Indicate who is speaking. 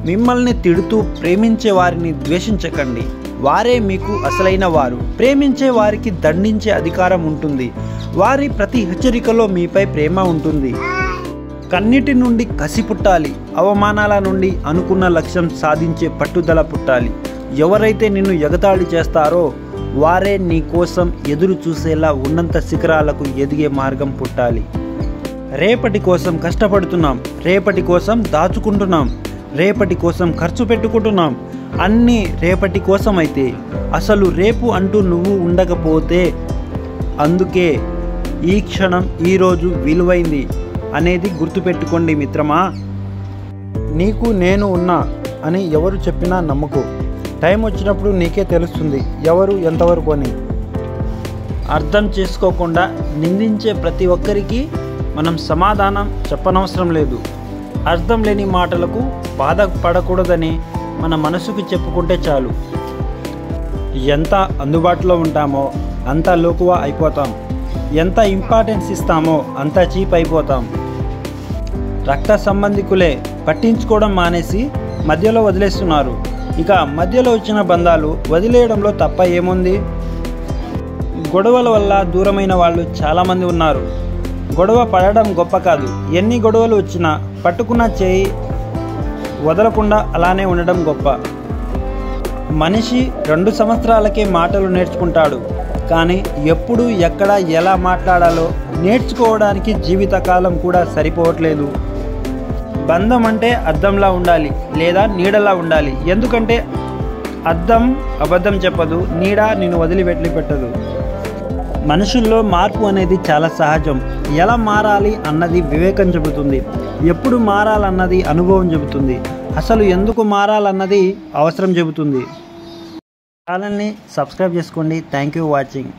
Speaker 1: మిమ్మల్ని తిడుతూ ప్రేమించే వారిని ద్వేషించకండి. వారే మీకు అసలైన వారు. ప్రేమించే వారికి దండించే అధికారం ఉంటుంది. వారి ప్రతి హెచ్చరికలో మీపై ప్రేమ ఉంటుంది. కన్నిటి నుండి కసి పుట్టాలి. అవమానాల నుండి అనుకున్న లక్ష్యం సాధించే పట్టుదల పుట్టాలి. ఎవరైతే నిన్ను ఎగతాళి చేస్తారో వారే నీ కోసం ఎదురు చూసేలా ఉన్నంత శిఖరాలకు ఎదిగే మార్గం పుట్టాలి. రేపటి కోసం కష్టపడుతున్నాం, రేపటి కోసం దాచుకుంటున్నాం, రేపటి కోసం ఖర్చు పెట్టుకుంటున్నాం. అన్నీ రేపటి కోసం అయితే అసలు రేపు అంటూ నువ్వు ఉండకపోతే, అందుకే ఈ క్షణం ఈరోజు విలువైంది అనేది గుర్తుపెట్టుకోండి మిత్రమా. నీకు నేను ఉన్నా అని ఎవరు చెప్పినా నమ్మకు. టైం వచ్చినప్పుడు నీకే తెలుస్తుంది ఎవరు ఎంతవరకు అని. అర్థం చేసుకోకుండా నిందించే ప్రతి ఒక్కరికి మనం సమాధానం చెప్పనవసరం లేదు. అర్థం లేని మాటలకు బాధపడకూడదని మన మనసుకు చెప్పుకుంటే చాలు. ఎంత అందుబాటులో ఉంటామో అంత లోకువ అయిపోతాం. ఎంత ఇంపార్టెన్స్ ఇస్తామో అంత చీప్ అయిపోతాం. రక్త సంబంధికులే పట్టించుకోవడం మానేసి మధ్యలో వదిలేస్తున్నారు. ఇక మధ్యలో వచ్చిన బంధాలు వదిలేయడంలో తప్ప ఏముంది? గొడవల వల్ల దూరమైన వాళ్ళు చాలామంది ఉన్నారు. గొడవ పడడం గొప్ప కాదు. ఎన్ని గొడవలు వచ్చినా పట్టుకున్న చేయి వదలకుండా అలానే ఉండడం గొప్ప. మనిషి 2 సంవత్సరాలకే మాటలు నేర్చుకుంటాడు, కానీ ఎప్పుడు ఎక్కడ ఎలా మాట్లాడాలో నేర్చుకోవడానికి జీవితకాలం కూడా సరిపోవట్లేదు. బంధం అంటే అద్దంలా ఉండాలి లేదా నీడలా ఉండాలి. ఎందుకంటే అద్దం అబద్ధం చెప్పదు, నీడ నిన్ను వదిలిపెట్టదు. మనుషుల్లో మార్పు అనేది చాలా సహజం. ఎలా మారాలి అన్నది వివేకం చెబుతుంది. ఎప్పుడు మారాలన్నది అనుభవం చెబుతుంది. అసలు ఎందుకు మారాలన్నది అవసరం చెబుతుంది. ఛానల్ని సబ్స్క్రైబ్ చేసుకోండి. Thank you watching.